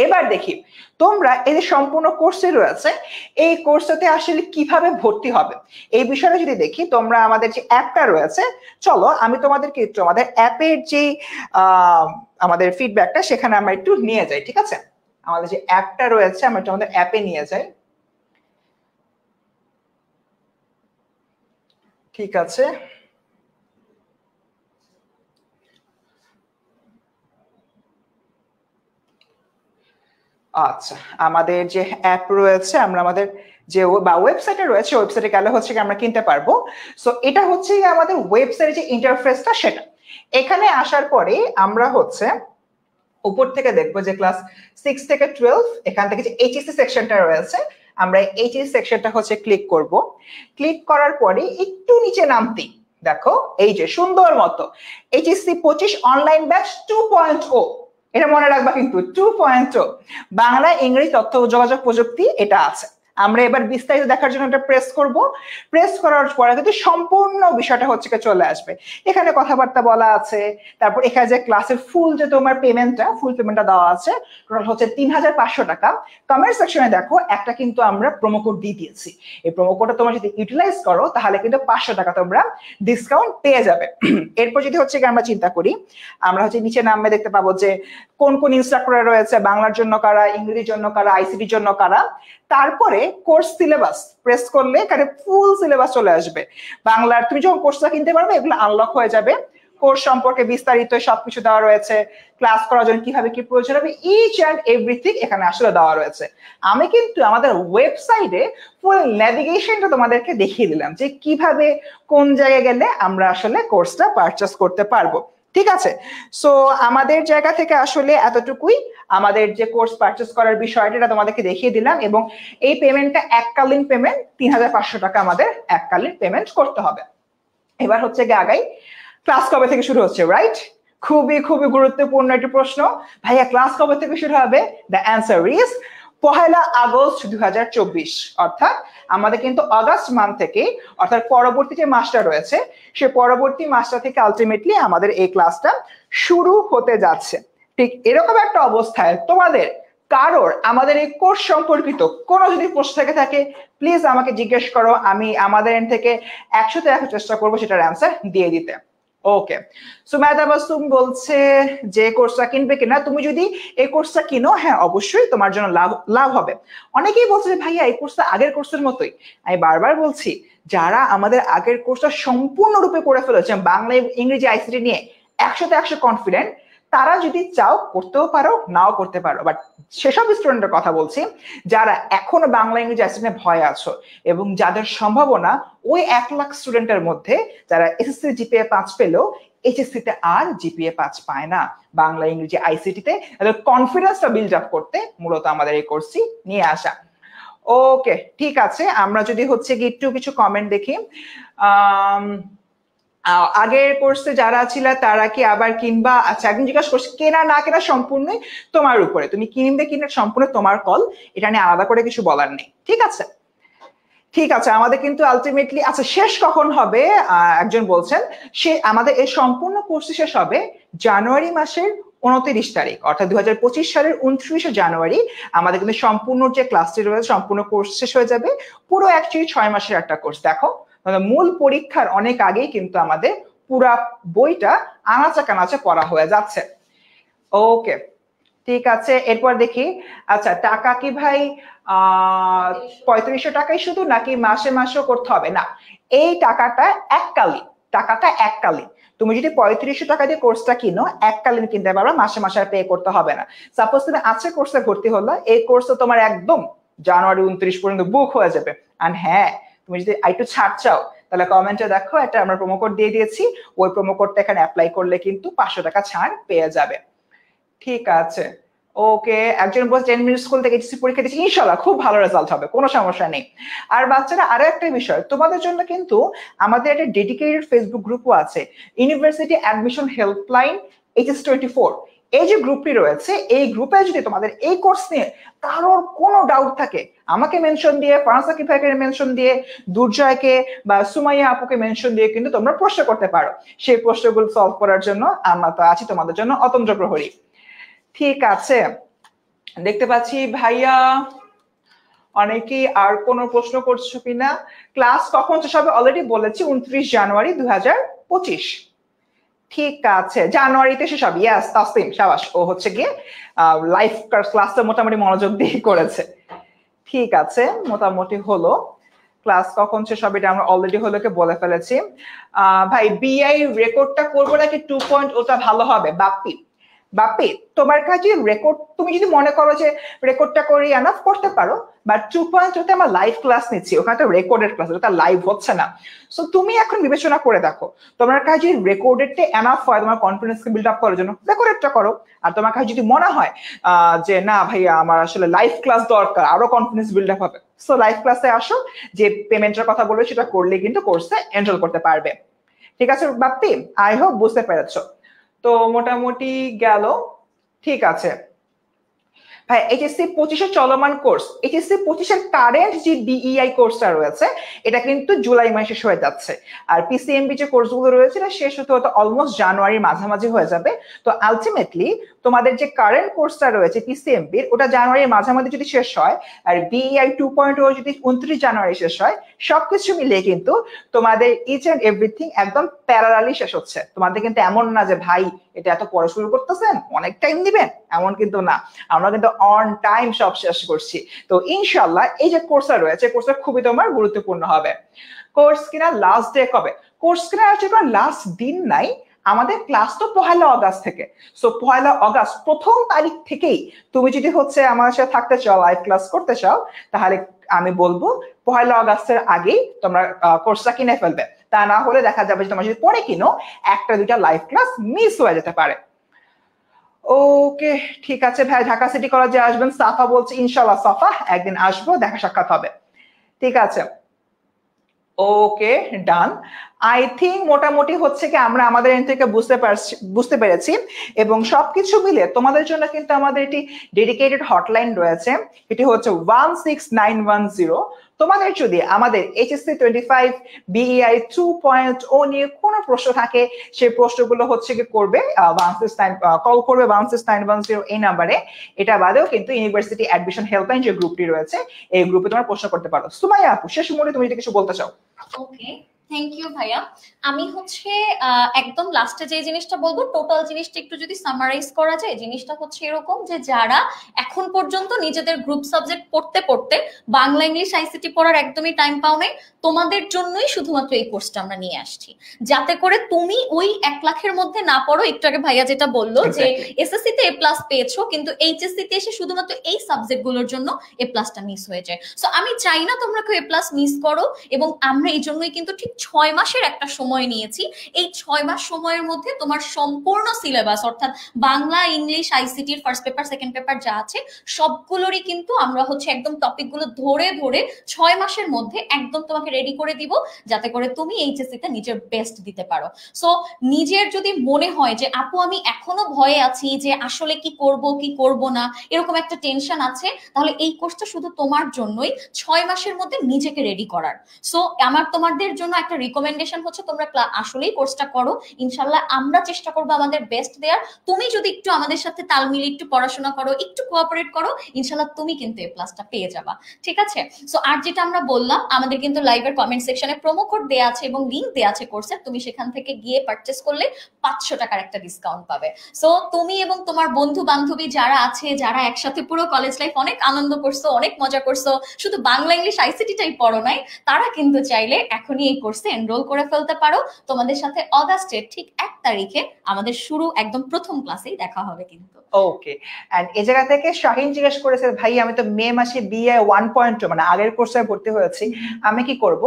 এবার দেখি তোমরা এই যে সম্পূর্ণ কোর্সে রয়েছে এই কোর্সটাতে আসলে কিভাবে ভর্তি হবে এই বিষয়টা যদি দেখি, তোমরা আমাদের যে অ্যাপটা রয়েছে, চলো আমি তোমাদেরকে একটু আমাদের অ্যাপের যে আমাদের ফিডব্যাকটা সেখানে আমরা একটু নিয়ে যাই, ঠিক আছে। আমাদের যে অ্যাপটা রয়েছে আমরা একটু আমাদের অ্যাপে নিয়ে যাই, ঠিক আছে। আচ্ছা, আমাদের যে অ্যাপ রয়েছে আমরা আমাদের যে ওয়েবসাইটে রয়েছে ওয়েবসাইটে গেলে হচ্ছে কি আমরা কিনতে পারবো। সো এটা হচ্ছে আমাদের ওয়েবসাইটের যে ইন্টারফেসটা সেটা। এখানে আসার পরে আমরা হচ্ছে উপর থেকে দেখবো যে ক্লাস 6 থেকে 12 এখান থেকে যে এইচএসসি সেকশনটা রয়েছে, আমরা এইচএসসি সেকশনটা হচ্ছে ক্লিক করব। ক্লিক করার পরে একটু নিচে নামতেই দেখো এই যে সুন্দর মতো এইচএসসি 25 অনলাইন ব্যাচ 2.0, এটা মনে রাখবা কিন্তু 2.0 বাংলা ইংরেজি তথ্য ও যোগাযোগ প্রযুক্তি এটা আছে। আমরা এবার বিস্তারিত দেখার জন্য এটা প্রেস করব। প্রেস করার পরে কিন্তু সম্পূর্ণ বিষয়টা হচ্ছে চলে আসবে। এখানে কথাবার্তা বলা আছে, তারপর এখানে যে ক্লাসের ফুল যে তোমার পেমেন্টটা ফুল পেমেন্টটা দেওয়া আছে টোটাল হচ্ছে 3500 টাকা। কমেন্ট সেকশনে দেখো একটা কিন্তু আমরা প্রোমো কোড দিয়ে দিয়েছি, এই প্রোমো কোডটা তোমরা যদি ইউটিলাইজ করো তাহলে কিন্তু 500 টাকা তোমরা ডিসকাউন্ট পেয়ে যাবে। এরপর যদি হচ্ছে আমরা চিন্তা করি, আমরা হচ্ছে নিচে নামে দেখতে পাবো যে কোন কোন ইনস্ট্রাক্টর রয়েছে, বাংলার জন্য কারা, ইংরেজির জন্য কারা, আইসিটির জন্য কারা। তারপরে কোর্স সিলেবাস প্রেস করলে এখানে ফুল সিলেবাস চলে আসবে বাংলার। তুমি যখন কোর্সটা কিনতে পারবে এগুলো আনলক হয়ে যাবে, কোর্স সম্পর্কে বিস্তারিত সবকিছু দেওয়া রয়েছে, ক্লাস করার জন্য কিভাবে কি প্রয়োজন হবে ইচ অ্যান্ড এভরিথিং এখানে আসলে দেওয়া রয়েছে। আমি কিন্তু আমাদের ওয়েবসাইটে ফুল নেভিগেশনটা তোমাদেরকে দেখিয়ে দিলাম যে কিভাবে কোন জায়গায় গেলে আমরা আসলে কোর্সটা পারচেস করতে পারবো, ঠিক আছে। সো আমাদের জায়গা থেকে আসলে এতটুকুই, আমাদের যে কোর্স পারচেস করার বিষয়টা এটা তোমাদেরকে দেখিয়ে দিলাম। এবং এই পেমেন্টটা এককালীন পেমেন্ট, 3500 টাকা আমাদের এককালীন পেমেন্ট করতে হবে। এবার হচ্ছে আগাই ক্লাস কবে থেকে শুরু হচ্ছে, রাইট? খুবই খুবই গুরুত্বপূর্ণ একটি প্রশ্ন, ভাইয়া ক্লাস কবে থেকে শুরু হবে? The answer is 1 August 2024। অর্থাৎ আমাদের কিন্তু আগস্ট মান্থ থেকে, অর্থাৎ পরবর্তী যে মাসটা রয়েছে সে পরবর্তী মাসটা থেকে আলটিমেটলি আমাদের এই ক্লাসটা শুরু হতে যাচ্ছে। ঠিক এরকম একটা অবস্থায় তোমাদের কারোর আমাদের এই কোর্স সম্পর্কিত কোনো যদি প্রশ্ন থেকে থাকে প্লিজ আমাকে জিজ্ঞেস করো, আমি আমাদের এন্ড থেকে 100তে 100 চেষ্টা করবো সেটার অ্যান্সার দিয়ে দিতে। ওকে, সুমাইয়া তাবাসসুম বলছে যে কোর্সটা কিনবে কিনা, তুমি যদি এই কোর্সটা কিনো হ্যাঁ অবশ্যই তোমার জন্য লাভ হবে। অনেকেই বলছে যে ভাইয়া এই কোর্সটা আগের কোর্সের মতোই। আমি বারবার বলছি যারা আমাদের আগের কোর্সটা সম্পূর্ণরূপে করে ফেলেছে বাংলা ইংরেজি আইসিটি নিয়ে 100% কনফিডেন্ট, তারা যদি চাও করতেও পারো, নাও করতে পারো। বাট সেসব স্টুডেন্টের কথা বলছি যারা এখনো বাংলা ইংরেজি আইসিটি ভয় আছো এবং যাদের সম্ভাবনা ওই 1 লাখ স্টুডেন্টের মধ্যে যারা এসএসসি জিপিএ 5 পেলেও এইচএসসি তে আর জিপিএ 5 পায় না বাংলা ইংরেজি আইসিটি তে, তাদের কনফিডেন্সটা বিল্ড আপ করতে মূলত আমাদের এই কোর্সটি নিয়ে আসা। ওকে, ঠিক আছে, আমরা যদি হচ্ছে কি একটু কিছু কমেন্ট দেখি। আগের কোর্সে যারা ছিল তারা কি আবার কিনবা? আচ্ছা, একদিন জিজ্ঞাসা করছি, কেনা না কেনা সম্পূর্ণই তোমার উপরে, তুমি কিনবে কিনা সম্পূর্ণ তোমার কল, এটা নিয়ে আলাদা করে কিছু বলার নেই। ঠিক আছে, ঠিক আছে, আমাদের কিন্তু আলটিমেটলি আচ্ছা শেষ কখন হবে একজন বলছেন, সে আমাদের এই সম্পূর্ণ কোর্স শেষ হবে জানুয়ারি মাসের 29 তারিখ, অর্থাৎ 2025 সালের 29শে জানুয়ারি আমাদের কিন্তু সম্পূর্ণ যে ক্লাসটি রয়েছে সম্পূর্ণ কোর্স শেষ হয়ে যাবে। পুরো অ্যাকচুয়ালি 6 মাসের একটা কোর্স। দেখো, মূল পরীক্ষার অনেক আগেই কিন্তু আমাদের পুরা বইটা আনাচে কানাচে পড়া হয়ে যাচ্ছে। ওকে, ঠিক আছে, এরপর দেখি। আচ্ছা, টাকা কি ভাই 3500 টাকাই শুধু, নাকি মাসে মাসেও করতে হবে? না, এই টাকাটা এককালীন। তুমি যদি 3500 টাকা দিয়ে কোর্সটা কিনো, এককালীন কিনতে পারবে, মাসে মাসে পে করতে হবে না। সাপোজ তুমি আছে কোর্সে ভর্তি হলো, এই কোর্সটা তোমার একদম জানুয়ারি 29 পর্যন্ত বুক হয়ে যাবে। আর হ্যাঁ, তুমি যদি একটু ছাড় চাও তাহলে কমেন্টে দেখো, এটা আমরা প্রোমো কোড দিয়ে দিয়েছি, ওই প্রোমো কোডটা এখানে অ্যাপ্লাই করলে কিন্তু 500 টাকা ছাড় পেয়ে যাবে। ঠিক আছে, ওকে, একজন বলছে 10 মিনিট স্কুল থেকে এইচএসসি পরীক্ষা দিচ্ছি, ইনশাআল্লাহ খুব ভালো রেজাল্ট হবে, কোনো সমস্যা নেই। আর বাচ্চারা, আরো একটা বিষয় তোমাদের জন্য কিন্তু আমাদের একটা ডেডিকেটেড ফেসবুক গ্রুপও আছে, ইউনিভার্সিটি অ্যাডমিশন হেল্পলাইন এইচএস 24। এই যে গ্রুপটি রয়েছে, এই গ্রুপে যদি তোমাদের এই কোর্স নিয়ে কারোর কোনো ডাউট থাকে, আমাকে মেনশন দিয়ে, ফারাসা ভাইকে মেনশন দিয়ে, দুর্জয়কে বা সুমাইয়া আপুকে মেনশন দিয়ে কিন্তু তোমরা প্রশ্ন করতে পারো। সেই প্রশ্নগুলো সলভ করার জন্য আমরা তো আছি তোমাদের জন্য অতন্দ্র প্রহরী। ঠিক আছে, দেখতে পাচ্ছি ভাইয়া অনেকেই আর কোনো প্রশ্ন করছো কিনা। ক্লাস কখন শেষ হবে অলরেডি বলেছি, 29 জানুয়ারি 2025। ঠিক আছে, জানুয়ারিতে শেষ হবে। ইয়াস, তাসলিম শাবাশ, ও হচ্ছে গিয়ে লাইভ ক্লাসটা মোটামুটি মনোযোগ দিয়ে করেছে। ঠিক আছে, মোটামুটি হলো। ক্লাস কখন শেষ হবে এটা আমরা অলরেডি হলোকে বলে ফেলেছি। ভাই, বিআই রেকর্ডটা করবো নাকি 2.0 ওটা ভালো হবে? বাপি, তোমার কাছে রেকর্ড, তুমি যদি মনে করো যে রেকর্ডটা করে এনাফ করতে পারো, বাট 2.0 আমরা লাইভ ক্লাস নিচ্ছি, ওখানে তো রেকর্ডেড ক্লাস, ওটা লাইভ হচ্ছে না। সো তুমি এখন বিবেচনা করে দেখো, তোমার কাছে রেকর্ডেডটা এনাফ হয় তোমার কনফিডেন্সকে বিল্ড আপ করার জন্য, রেকর্ডেডটা করো। আর তোমার কাছে যদি মনে হয় যে না ভাইয়া আমার আসলে লাইভ ক্লাস দরকার, আরো কনফিডেন্স বিল্ড আপ হবে, সো লাইভ ক্লাসে আসো, যে পেমেন্টের কথা বলবে সেটা করলে কিন্তু কোর্সে এনরোল করতে পারবে। ঠিক আছে বাপ্পি, আই হোপ বুঝতে পেরেছো। তো মোটামুটি গেল। ঠিক আছে ভাই, এইচএসসি 25 চলমান কোর্স, এইচএসসি 25 কারেন্ট যে বিইআই কোর্সটা রয়েছে এটা কিন্তু জুলাই মাসে শেষ হয়ে যাচ্ছে, আর পিসিএমবি যে কোর্সগুলো রয়েছে এটা শেষ হতে হতে অলমোস্ট জানুয়ারির মাঝামাঝি হয়ে যাবে। তো আলটিমেটলি তোমাদের যে কারেন্ট কোর্সটা রয়েছে পিসিএমবির, ওটা জানুয়ারির মাঝামাঝি যদি শেষ হয়, আর বিইআই 2.0 যদি 29 জানুয়ারি শেষ হয়, সবকিছু মিলিয়ে কিন্তু তোমাদের ইচ এন্ড এভরিথিং একদম প্যারালালি শেষ হচ্ছে। তোমাদের কিন্তু এমন না যে ভাই এটা এত পড়া শুরু করতেছেন অনেক টাইম দিবেন, এমন কিন্তু না, আমরা কিন্তু অন টাইম সব শেষ করছি। তো ইনশাল্লাহ এই যে কোর্সটা রয়েছে, কোর্সটা খুবই তোমার গুরুত্বপূর্ণ হবে। কোর্স কিনা লাস্ট ডে কবে? কোর্স কিনা কোনো লাস্ট দিন নাই, আমাদের ক্লাস তো 1 আগস্ট থেকে। সো 1 আগস্ট প্রথম তারিখ থেকেই তুমি যদি হচ্ছে আমার সাথে থাকতে চাও, লাইভ ক্লাস করতে চাও, তাহলে আমি বলবো 1 আগস্টের আগেই তোমরা কোর্সটা কিনে ফেলবে। তা না হলে দেখা যাবে যে তোমরা যদি পরে কিনো, 1-2টা লাইভ ক্লাস মিস হয়ে যেতে পারে। ওকে, ঠিক আছে ভাই, ঢাকা সিটি কলেজে আসবেন সাফা বলছে, ইনশাল্লাহ সাফা একদিন আসবো, দেখা সাক্ষাৎ হবে। ঠিক আছে, ওকে ডান। আই থিঙ্ক মোটামুটি হচ্ছে কি আমরা আমাদের এন্ড থেকে বুঝতে পেরেছি, এবং সবকিছু মিলে তোমাদের জন্য কিন্তু আমাদের একটি ডেডিকেটেড হটলাইন রয়েছে, এটি হচ্ছে 16910। তোমাদের যদি আমাদের এইচএসসি 25 বিইআই 2.0 নিয়ে কোনো প্রশ্ন থাকে, সেই প্রশ্নগুলো হচ্ছে কি করবে কল করবে 16910 এই নাম্বারে। এটা বাদেও কিন্তু ইউনিভার্সিটি অ্যাডমিশন হেল্পলাইন যে গ্রুপটি রয়েছে, এই গ্রুপে তোমরা প্রশ্ন করতে পারো। সুমাইয়া আপু, শেষ মুহূর্তে তুমি যদি কিছু বলতে চাও। ওকে, থ্যাংক ইউ ভাইয়া। আমি হচ্ছে একদম লাস্টে যে জিনিসটা বলবো, টোটাল জিনিসটা একটু যদি সামারাইজ করা যায়, জিনিসটা হচ্ছে এরকম যে যারা এখন পর্যন্ত নিজেদের গ্রুপ সাবজেক্ট পড়তে পড়তে বাংলা ইংলিশ আইসিটি পড়ার একদমই টাইম পাও নাই, তোমাদের জন্যই শুধুমাত্র এই কোর্সটা আমরা নিয়ে আসছি, যাতে করে তুমি ওই 1,00,000-এর মধ্যে না পড়ো। একটু আগে ভাইয়া যেটা বললো যে এসএসসি তে A+ পেয়েছো, কিন্তু এইচএসসি তে এসে শুধুমাত্র এই সাবজেক্ট গুলোর জন্য A+টা মিস হয়ে যায়। সো আমি চাই না তোমরা কেউ A+ মিস করো, এবং আমরা এই জন্যই কিন্তু ঠিক 6 মাসের একটা সময় নিয়েছি। এই 6 মাস সময়ের মধ্যে তোমার সম্পূর্ণ সিলেবাস, অর্থাৎ বাংলা ইংলিশ আইসিটির ফার্স্ট পেপার সেকেন্ড পেপার যা আছে সবগুলোরই কিন্তু আমরা হচ্ছে একদম টপিকগুলো ধরে ধরে 6 মাসের মধ্যে একদম তোমাকে রেডি করে দিব, যাতে করে তুমি এইচএসসি তে নিজের বেস্ট দিতে পারো। সো নিজের যদি মনে হয় যে আপু আমি এখনো ভয়ে আছি যে আসলে কি করব কি করব না, এরকম একটা টেনশন আছে, তাহলে এই কোর্সটা শুধু তোমার জন্যই, 6 মাসের মধ্যে নিজেকে রেডি করার। সো আমার তোমাদের জন্য একটা রিকমেন্ডেশন হচ্ছে তোমরা আসলেই কোর্সটা করো। ইনশাল্লাহ আমরা চেষ্টা করবো আমাদের বেস্ট দেওয়ার। তুমি যদি একটু আমাদের সাথে তাল মিলিয়ে একটু পড়াশোনা করো, একটু কোঅপারেট করো, ইনশাল্লাহ তুমি কিন্তু A+টা পেয়ে যাবা। ঠিক আছে? সো আর যেটা আমরা বললাম, আমাদের কিন্তু লাইভের কমেন্ট সেকশনে প্রোমো কোড দেওয়া আছে এবং লিংক দেওয়া আছে কোর্সের, তুমি সেখান থেকে গিয়ে পারচেস করলে 500 টাকার একটা ডিসকাউন্ট পাবে। সো তুমি এবং তোমার বন্ধু বান্ধবী যারা আছে, যারা একসাথে পুরো কলেজ লাইফ অনেক আনন্দ করছো, অনেক মজা করছো, শুধু বাংলা ইংলিশ আইসিটিটাই পড়ো নাই, তারা কিন্তু চাইলে এখনই এই কোর্সে এনরোল করে ফেলতে পারো। তোমাদের সাথে অগাস্টের ঠিক 1 তারিখে আমাদের শুরু একদম প্রথম ক্লাসেই দেখা হবে কিন্তু। ওকে, এন্ড এই জায়গা থেকে শাহিন জিজ্ঞেস করেছে ভাই আমি তো মে মাসে বিএ 1.2 মানে আগের কোর্সে ভর্তি হয়েছি, আমি কি করব?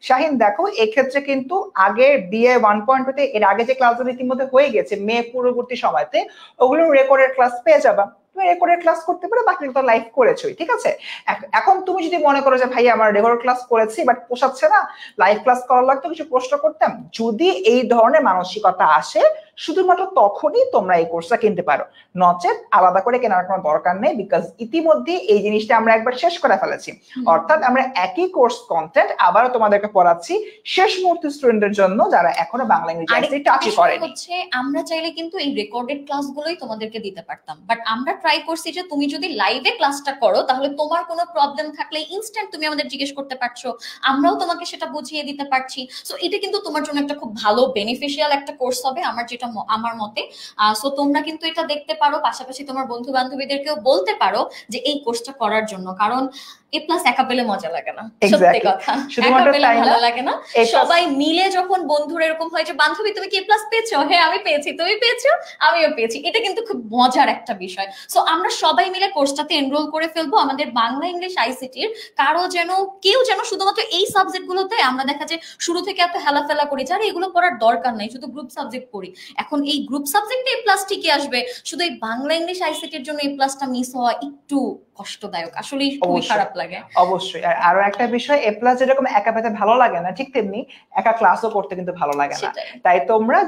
শাহিন দেখো, এক্ষেত্রে কিন্তু আগের বিএ 1.2 তে এর আগে যে ক্লাসগুলো ইতিমধ্যে হয়ে গেছে মে পূর্ববর্তী সময়তে, ওগুলো রেকর্ডেড ক্লাস পেয়ে যাবা। তুমি রেকর্ডেড ক্লাস করতে পারো, বাকি তো লাইভ করেছোই, ঠিক আছে? এখন তুমি যদি মনে করো যে ভাই আমার রেকর্ড ক্লাস করেছি বাট পোষাচ্ছে না, লাইভ ক্লাস করার লাগতো, কিছু প্রশ্ন করতাম, যদি এই ধরনের মানসিকতা আসে শুধুমাত্র তখনই তোমরা এই কোর্সটা কিনতে পারো, নচেত আলাদা করে কেনার কোনো দরকার নেই, বিকজ ইতিমধ্যে এই জিনিসটা আমরা একবার শেষ করে ফেলেছি। অর্থাৎ আমরা একই কোর্স কন্টেন্ট আবারও তোমাদেরকে পড়াচ্ছি শেষ মুহূর্তে স্টুডেন্টদের জন্য যারা এখনো বাংলা ইংরেজি টাচই করেনি। হচ্ছে আমরা চাইলে কিন্তু এই রেকর্ডেড ক্লাসগুলোই তোমাদেরকে দিতে পারতাম, বাট আমরা ট্রাই করছি যে তুমি যদি লাইভে ক্লাসটা করো তাহলে তোমার কোনো প্রবলেম থাকলে ইনস্ট্যান্ট তুমি আমাদের জিজ্ঞেস করতে পারছো, আমরাও তোমাকে সেটা বুঝিয়ে দিতে পারছি। সো এটা কিন্তু তোমার জন্য একটা খুব ভালো বেনিফিশিয়াল একটা কোর্স হবে আমার মতে। সো তোমরা কিন্তু এটা দেখতে পারো, পাশাপাশি তোমার বন্ধু বান্ধবীদেরকেও বলতে পারো যে এই কোর্সটা করার জন্য, কারণ A+ একা পেলে মজা লাগে না, সত্যি কথা, একা পেলে ভালো লাগে না। সবাই মিলে যখন বন্ধুরা এরকম হয় যে বান্ধবী তুমি কি A+ পেয়েছো, হ্যাঁ আমি পেয়েছি, তুমি পেয়েছো, আমিও পেয়েছি, এটা কিন্তু খুব মজার একটা বিষয়। সো আমরা সবাই মিলে কোর্সটাতে এনরোল করে ফেলবো। আমাদের বাংলা ইংলিশ আইসিটির কেউ যেন শুধুমাত্র এই সাবজেক্ট গুলোতে আমরা দেখা যায় শুরু থেকে এত হেলাফেলা করি, যারা এগুলো পড়ার দরকার নাই, শুধু গ্রুপ সাবজেক্ট পড়ি, এখন এই গ্রুপ সাবজেক্টে A+ ঠিকই আসবে, শুধু এই বাংলা ইংলিশ আইসিটির জন্য A+টা মিস হওয়া একটু কষ্টদায়ক, আসলে খুবই খারাপ লাগে। অবশ্যই। আর আরো একটা বিষয়, A+ যেরকম একা পেতে ভালো লাগে না, ঠিক তেমনি একা ক্লাসও করতে কিন্তু ভালো লাগে না। তাই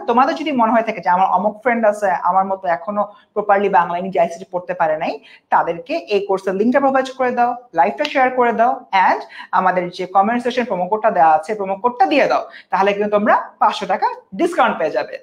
তোমাদের যদি মনে হয় থাকে যে আমার অমুক ফ্রেন্ড আছে আমার মতো এখনো প্রপারলি বাংলা ইংরেজি আইসিটি পড়তে পারে নাই, তাদেরকে এই কোর্সের লিংকটা প্রোভাইড করে দাও, লাইভটা শেয়ার করে দাও, এন্ড আমাদের যে কমেন্ট সেকশন প্রোমো কোডটা দেওয়া আছে প্রোমো কোডটা দিয়ে দাও, তাহলে কিন্তু তোমরা 500 টাকা ডিসকাউন্ট পেয়ে যাবে।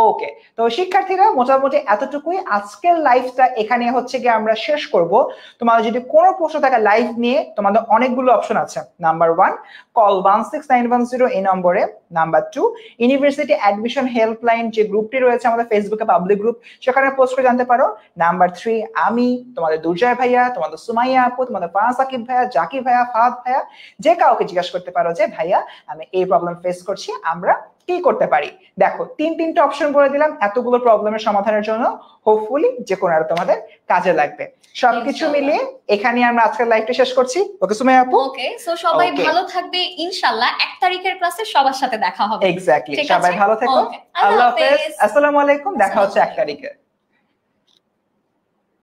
ওকে, তো শিক্ষার্থীরা মোটামুটি এতটুকুই, আজকের লাইভটা এখানে হচ্ছে গিয়ে আমরা শেষ করব। তোমাদের যদি কোনো প্রশ্ন থাকে লাইভ নিয়ে, তোমাদের অনেকগুলো অপশন আছে। নাম্বার 1 কল 16910 এই নম্বরে, নাম্বার 2 ইউনিভার্সিটি অ্যাডমিশন হেল্পলাইন যে গ্রুপটি রয়েছে আমাদের ফেসবুকে পাবলিক গ্রুপ, সেখানে পোস্ট করে জানতে পারো। নাম্বার 3 আমি তোমাদের দুর্জয় ভাইয়া, তোমাদের সুমাইয়া আপু, তোমাদের ফারাজ সাকিব ভাইয়া, জাকির ভাইয়া, ফাহাদ ভাইয়া, যে কাউকে জিজ্ঞাসা করতে পারো যে ভাইয়া আমি এই প্রবলেম ফেস করছি, আমরা কি করতে পারি। দেখো তিনটা অপশন বলে দিলাম এতগুলো প্রবলেমের সমাধানের জন্য, হোপফুলি যে কোনো আর তোমাদের কাজে লাগবে। সবকিছু মিলিয়ে এখানে আমরা আজকের লাইভটা শেষ করছি। ওকে সুমাইয়া আপু? ওকে, সো সবাই ভালো থাকবে, ইনশাআল্লাহ 1 তারিখের ক্লাসে সবার সাথে দেখা হবে। এক্স্যাক্টলি, সবাই ভালো থেকো, আল্লাহ হাফেজ, আসসালামু আলাইকুম, দেখা হচ্ছে 1 তারিখে।